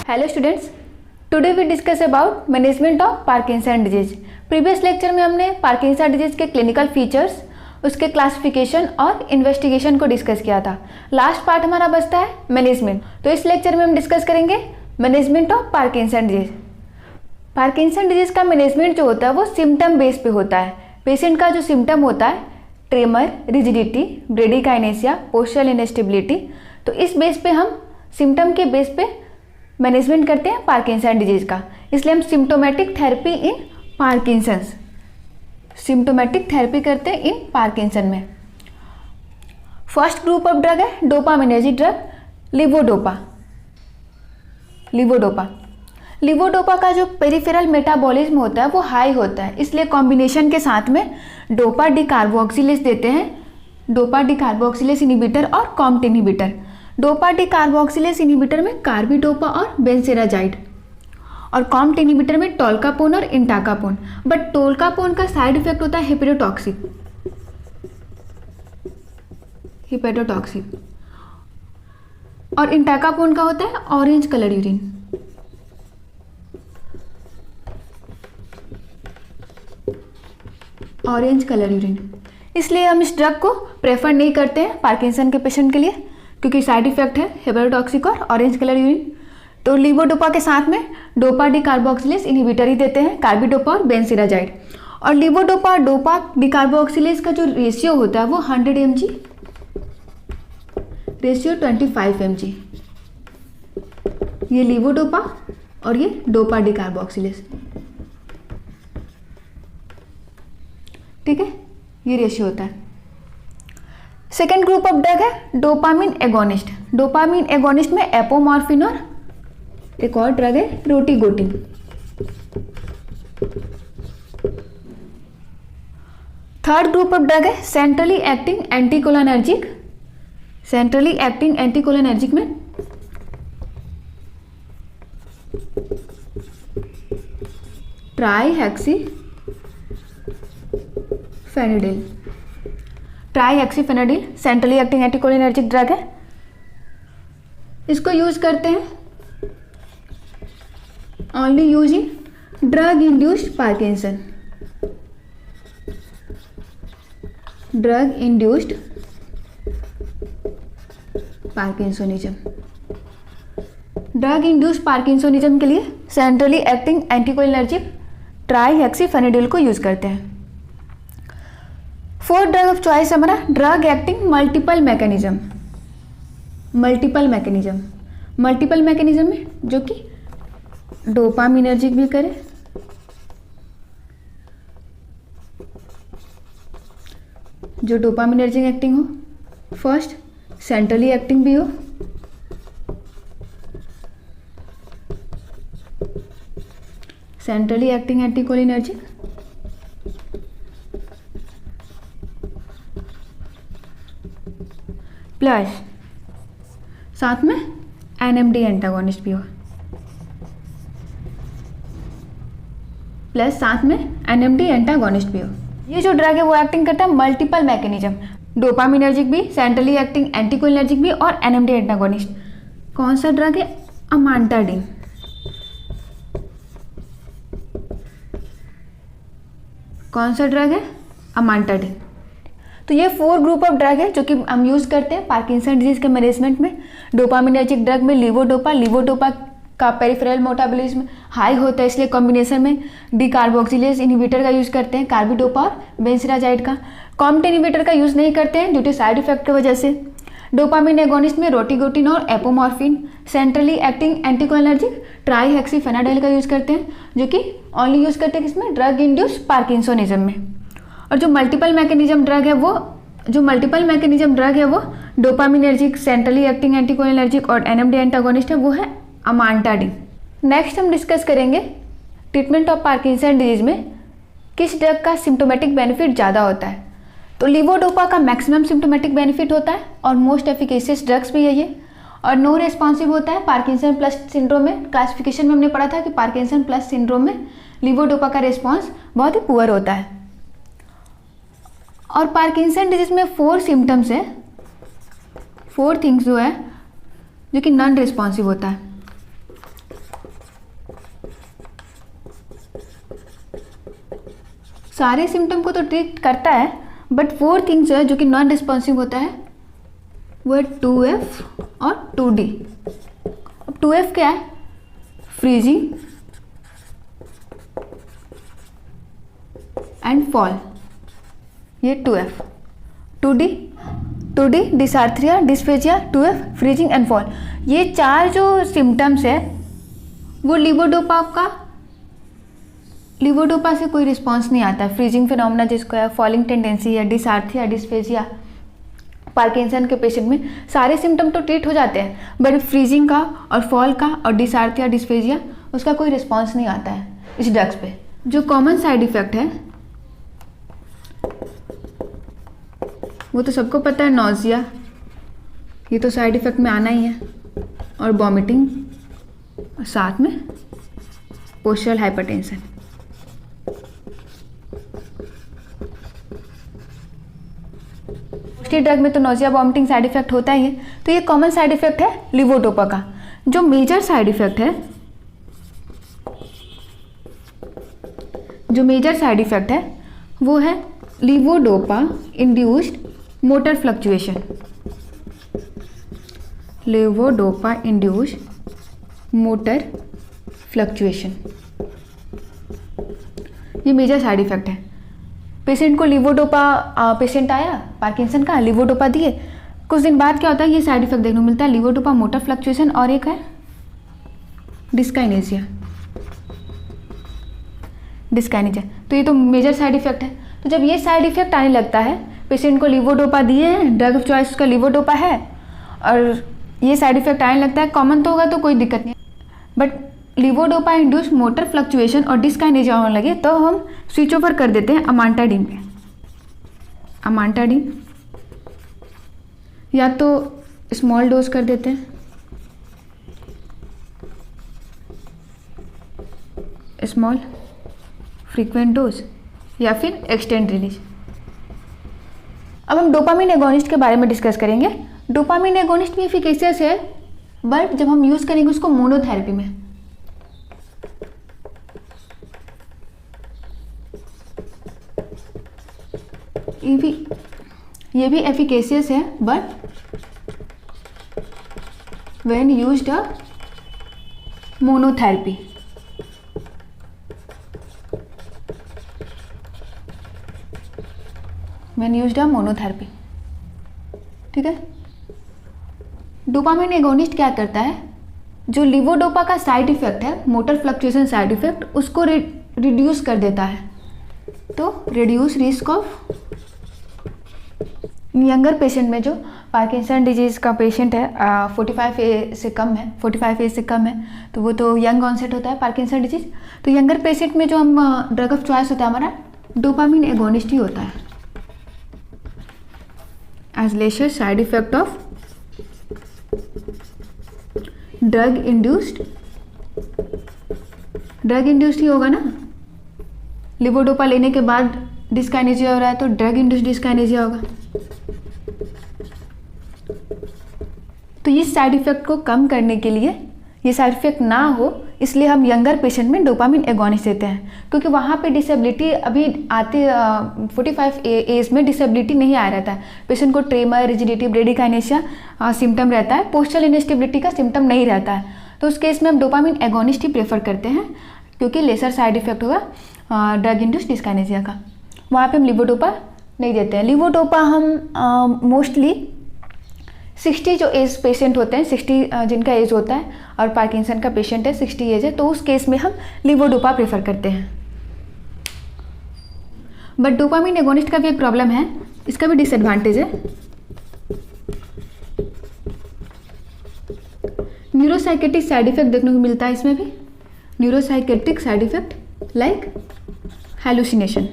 Hello students, today we discuss about management of Parkinson disease. Previous lecture में हमने Parkinson disease के clinical features, उसके classification और investigation को डिस्कस किया था। लास्ट पार्ट हमारा बचता है मैनेजमेंट। तो इस लेक्चर में हम डिस्कस करेंगे management of Parkinson disease. Parkinson disease का मैनेजमेंट जो होता है वो सिम्टम बेस पे होता है। पेशेंट का जो सिम्टम होता है ट्रेमर, रिजिडिटी, ब्रेडिकाइनेसिया, पोस्चरल इनस्टेबिलिटी, तो इस बेस पे हम सिम्टम के बेस पे मैनेजमेंट करते हैं पार्किंसन डिजीज का। इसलिए हम सिम्टोमेटिक थेरेपी इन पार्किंसंस, सिम्टोमेटिक थेरेपी करते हैं इन पार्किंसन में। फर्स्ट ग्रुप ऑफ ड्रग है डोपामिनर्जिक ड्रग, लिवोडोपा। लिवोडोपा का जो पेरिफेरल मेटाबॉलिज्म होता है वो हाई होता है, इसलिए कॉम्बिनेशन के साथ में डोपा डिकार्बोक्सिलेज देते हैं, डोपा डिकार्बोक्सिलेज इनहिबिटर और कॉम्ट इनहिबिटर। डोपा डिकार्बोक्सिलेज इनहिबिटर में कार्बिडोपा और बेंसेराजाइड, और कॉम्ट इनहिबिटर में टोल्कापोन और इंटाकापोन। बट टोल्कापोन का साइड इफेक्ट होता है हिपेटोटॉक्सिक, और इंटाकापोन का होता है orange colour urine. Orange colour urine, इसलिए हम इस ड्रग को प्रेफर नहीं करते हैं पार्किंसन के पेशेंट के लिए, क्योंकि साइड इफेक्ट है हेपेटोटॉक्सिक और ऑरेंज कलर यूरिन। तो लिवोडोपा के साथ में डोपा डिकार्बोक्सिलेज इनहिबिटर ही देते हैं, कार्बिडोपा और बेंसेराजाइड। और लिवोडोपा डोपा डिकार्बोक्सिलेज का जो रेशियो होता है वो 100 mg रेशियो 25 mg। ये लिवोडोपा और ये डोपा डिकार्बोक्सिलेज, ठीक है, ये रेशियो होता है। सेकेंड ग्रुप ऑफ ड्रग है डोपामिन एगोनिस्ट। डोपामिन एगोनिस्ट में एपोमॉर्फिन और एक और ड्रग है रोटिगोटिन। थर्ड ग्रुप ऑफ ड्रग है centrally acting anticholinergic. Centrally acting anticholinergic में ट्राईहेक्सीफेनिडिल। ट्राईहेक्सीफेनिडिल सेंट्रली एक्टिंग एंटीकोलिनर्जिक ड्रग है। इसको यूज करते हैं only use in drug induced Parkinson. Drug induced parkinsonism. Drug induced parkinsonism के लिए सेंट्रली एक्टिंग एंटीकोलिनर्जिक ट्राईहेक्सीफेनिडिल को यूज करते हैं। फोर्थ ड्रग ऑफ चॉइस हमारा drug acting multiple mechanism. Multiple mechanism में जो कि डोपामिनर्जिक भी करे, जो डोपामिनर्जिक एक्टिंग हो, फर्स्ट सेंट्रली एक्टिंग भी हो, सेंट्रली एक्टिंग एंटीकोलिनर्जिक, प्लस साथ में NMD एंटागोनिस्ट भी हो, ये जो ड्रग है वो एक्टिंग करता है मल्टीपल मैकेनिज्म, डोपामिनर्जिक भी, सेंट्रली एक्टिंग एंटीकोलिनर्जिक भी और NMD एंटागोनिस्ट। कौन सा ड्रग है? अमांटाडिन। कौन सा ड्रग है? अमांटाडिन। तो ये 4 ग्रुप ऑफ ड्रग है जो कि हम यूज़ करते हैं पार्किंसन डिजीज के मैनेजमेंट में। डोपामिनर्जिक ड्रग में लिवोडोपा का पेरिफेरल मेटाबॉलिज्म हाई होता है, इसलिए कॉम्बिनेशन में डिकार्बोक्सिलेज इनहिबिटर का यूज़ करते हैं, कार्बिडोपा और बेंसेराजाइड का। कॉम्ट इनहिबिटर का यूज़ नहीं करते हैं ड्यू टू साइड इफेक्ट की वजह से। डोपामिन एगोनिस्ट में रोटिगोटिन और एपोमॉर्फिन। सेंट्रली एक्टिंग एंटीकोलिनर्जिक ट्राईहेक्सीफेनिडिल का यूज़ करते हैं, जो कि ओनली यूज़ करते हैं किसमें? ड्रग इंड्यूस्ड पार्किंसोनिज्म में। और जो मल्टीपल मैकेनिज्म ड्रग है वो डोपामिनर्जिक, सेंट्रली एक्टिंग एंटीकोलिनर्जिक और NMD एंटागोनिस्ट है, वो है अमांटाडिन। नेक्स्ट हम डिस्कस करेंगे ट्रीटमेंट ऑफ पार्किंसन डिजीज में किस ड्रग का सिम्टोमेटिक बेनिफिट ज़्यादा होता है। तो लिवोडोपा का मैक्सिमम सिम्टोमेटिक बेनिफिट होता है और मोस्ट एफिकेशियस ड्रग्स भी है ये, और नो रेस्पॉन्सिव होता है पार्किंसन प्लस सिंड्रोम में। क्लासिफिकेशन में हमने पढ़ा था कि पार्किंसन प्लस सिंड्रोम में लिवोडोपा का रिस्पॉन्स बहुत ही पुअर होता है। और पार्किंसन डिजीज में 4 सिम्टम्स है, 4 थिंग्स जो है जो कि नॉन रिस्पॉन्सिव होता है। सारे सिम्टम को तो ट्रीट करता है, बट 4 थिंग्स जो है जो कि नॉन रिस्पॉन्सिव होता है वो है 2F और 2D। अब 2F क्या है? फ्रीजिंग एंड फॉल, ये 2F। 2D dysarthria, dysphagia, 2F freezing and fall. ये 4 जो सिम्टम्स है वो लिवोडोपा से कोई रिस्पॉन्स नहीं आता है। फ्रीजिंग फिनोमेना जिसको है, फॉलिंग टेंडेंसी है, डिसार्थ्रिया, डिस्फेजिया, पार्किंसन के पेशेंट में सारे सिम्टम तो ट्रीट हो जाते हैं, बट फ्रीजिंग का और फॉल का और डिसार्थ्रिया, डिस्फेजिया उसका कोई रिस्पॉन्स नहीं आता है इस ड्रग्स पे। जो कॉमन साइड इफ़ेक्ट है वो तो सबको पता है, नॉजिया, ये तो साइड इफ़ेक्ट में आना ही है, और वॉमिटिंग, और साथ में पोस्चरल हाइपरटेंशन। मोस्टली ड्रग में तो नॉजिया, वॉमिटिंग साइड इफेक्ट होता ही है, तो ये कॉमन साइड इफेक्ट है लिवोडोपा का। जो मेजर साइड इफेक्ट है वो है levodopa induced motor fluctuation. Levodopa induced motor fluctuation, ये मेजर साइड इफेक्ट है। पेशेंट को लिवोडोपा, पेशेंट आया पार्किंसन का, लिवोडोपा दिए, कुछ दिन बाद क्या होता है, ये साइड इफेक्ट देखने को मिलता है, लिवोडोपा मोटर फ्लक्चुएशन, और एक है डिस्काइनेजिया। तो ये तो मेजर साइड इफेक्ट है। तो जब ये साइड इफेक्ट आने लगता है, पेशेंट को लिवोडोपा दिए हैं, ड्रग ऑफ चॉइस का लिवोडोपा है, और ये साइड इफेक्ट आने लगता है, कॉमन तो होगा तो कोई दिक्कत नहीं, but levodopa induce motor fluctuation और डिस्काइनेजिया होने लगे तो हम स्विच ओवर कर देते हैं अमांटाडीन पे। अमांटाडीन या तो स्मॉल डोज कर देते हैं, स्मॉल फ्रीक्वेंट डोज, या फिर एक्सटेंड रिलीज। अब हम डोपामिन एगोनिस्ट के बारे में डिस्कस करेंगे। डोपामिन एगोनिस्ट भी एफिकेशियस है, बट जब हम यूज़ करेंगे उसको मोनोथेरेपी में। ये भी एफिकेशियस है, but when used a monotherapy. ठीक है। डोपामिन एगोनिस्ट क्या करता है, जो लिवोडोपा का साइड इफेक्ट है, मोटर फ्लक्चुएशन साइड इफेक्ट, उसको रिड्यूस कर देता है। तो reduce risk of younger patient में, जो पार्किंसन डिजीज़ का पेशेंट है, 45 एज से कम है, तो वो तो यंग ऑनसेट होता है पार्किंसन डिजीज़। तो यंगर पेशेंट में जो हम ड्रग ऑफ चॉइस होता है हमारा डोपामिन एगोनिस्ट ही होता है, as lesser side effect of drug induced ही होगा ना। लिवोडोपा लेने के बाद डिस्काइनेजिया हो रहा है तो ड्रग इंड्यूस्ड डिस्काइनेजिया होगा। तो इस साइड इफेक्ट को कम करने के लिए, ये साइड इफेक्ट ना हो इसलिए हम यंगर पेशेंट में डोपामिन एगोनिस्ट देते हैं, क्योंकि वहाँ पे डिसेबिलिटी अभी आते 45 एज में डिसेबिलिटी नहीं आ रहता है। पेशेंट को ट्रेमर, रिजिडिटी, ब्रेडिकाइनेशिया सिम्टम रहता है, पोस्चरल इनस्टेबिलिटी का सिम्टम नहीं रहता है। तो उस केस में हम डोपामिन एगोनिस्ट ही प्रेफर करते हैं, क्योंकि लेसर साइड इफेक्ट होगा ड्रग इंड्यूस्ड डिस्काइनेजिया का। वहाँ पे हम लिवोडोपा नहीं देते हैं। लिवोडोपा हम मोस्टली 60 जो एज पेशेंट होते हैं, 60 जिनका एज होता है, और पार्किंसन का पेशेंट है 60 एज है, तो उस केस में हम लिवोडोपा प्रेफर करते हैं। बट डोपामिन एगोनिस्ट का भी एक प्रॉब्लम है, इसका भी डिसएडवांटेज है। न्यूरोसाइकेटिक साइड इफेक्ट देखने को मिलता है इसमें भी। Neuropsychiatric side effect like hallucination.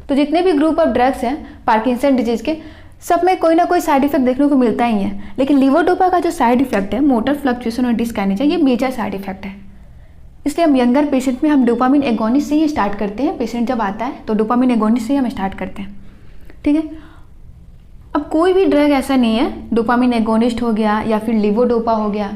तो जितने भी ग्रुप ऑफ ड्रग्स हैं पार्किंसन डिजीज के, सब में कोई ना कोई साइड इफेक्ट देखने को मिलता ही है, लेकिन लिवोडोपा का जो साइड इफेक्ट है मोटर फ्लक्चुएशन और डिस्काइनेजिया, ये मेजर साइड इफेक्ट है। इसलिए हम यंगर पेशेंट में हम डोपामिन एगोनिस्ट से ही स्टार्ट करते हैं। पेशेंट जब आता है तो डोपामिन एगोनिस्ट से ही हम स्टार्ट करते हैं। ठीक है। अब कोई भी ड्रग ऐसा नहीं है, डोपामिन एगोनिस्ट हो गया या फिर लिवोडोपा हो गया,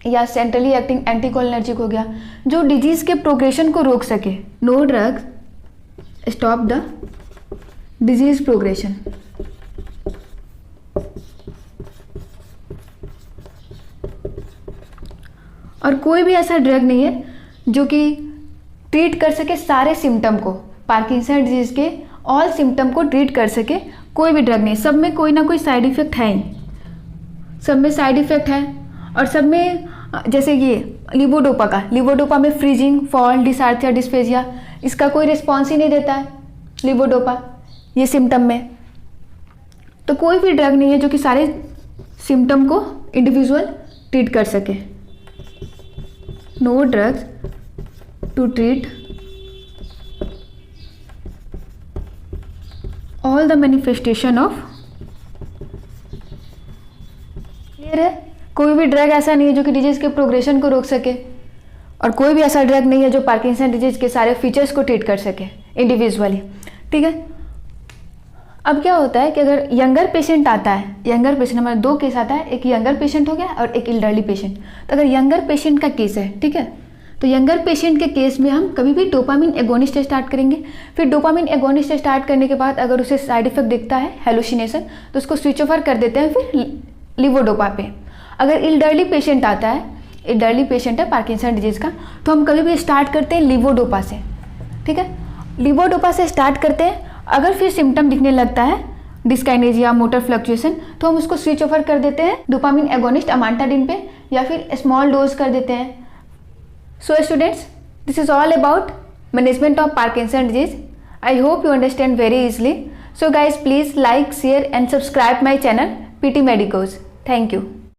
या सेंट्रली एक्टिंग एंटीकोलिनर्जिक हो गया, जो डिजीज के प्रोग्रेशन को रोक सके। No drugs stop the disease progression. और कोई भी ऐसा ड्रग नहीं है जो कि ट्रीट कर सके सारे सिम्टम को, पार्किंसन डिजीज के ऑल सिम्टम को ट्रीट कर सके कोई भी ड्रग नहीं। सब में कोई ना कोई साइड इफेक्ट है ही, सब में साइड इफेक्ट है। और सब में जैसे ये लिवोडोपा में फ्रीजिंग, फॉल, डिसार्थिया, डिस्फेजिया, इसका कोई रिस्पॉन्स ही नहीं देता है लिवोडोपा ये सिम्टम में। तो कोई भी ड्रग नहीं है जो कि सारे सिम्टम को इंडिविजुअल ट्रीट कर सके। No drugs to treat all the manifestation of. Clear है? कोई भी ड्रग ऐसा नहीं है जो कि डिजीज के प्रोग्रेशन को रोक सके, और कोई भी ऐसा ड्रग नहीं है जो पार्किंसन डिजीज के सारे फीचर्स को ट्रीट कर सके इंडिविजुअली। ठीक है, अब क्या होता है कि अगर यंगर पेशेंट आता है, यंगर पेशेंट हमारे दो केस आता है, एक यंगर पेशेंट हो गया और एक एल्डरली पेशेंट। तो अगर यंगर पेशेंट का केस है, ठीक है, तो यंगर पेशेंट के केस में हम कभी भी डोपामिन एगोनिस्ट स्टार्ट करेंगे। फिर डोपामिन एगोनिस्ट स्टार्ट करने के बाद अगर उसे साइड इफेक्ट दिखता है हेलुसिनेशन, तो उसको स्विच ओवर कर देते हैं फिर लिवोडोपा पे। अगर एल्डरली पेशेंट आता है, एल्डरली पेशेंट है पार्किंसन डिजीज का, तो हम कभी भी स्टार्ट करते हैं लिवोडोपा से। ठीक है, लिवोडोपा से स्टार्ट करते हैं। अगर फिर सिम्टम दिखने लगता है डिस्काइनेजिया, मोटर फ्लक्चुएशन, तो हम उसको स्विच ओवर कर देते हैं डोपामिन एगोनिस्ट अमांटाडिन पे, या फिर स्मॉल डोज कर देते हैं। So students, this is all about management of Parkinson disease. I hope you understand very easily. So guys, please like, share and subscribe my channel PT Medicos. Thank you.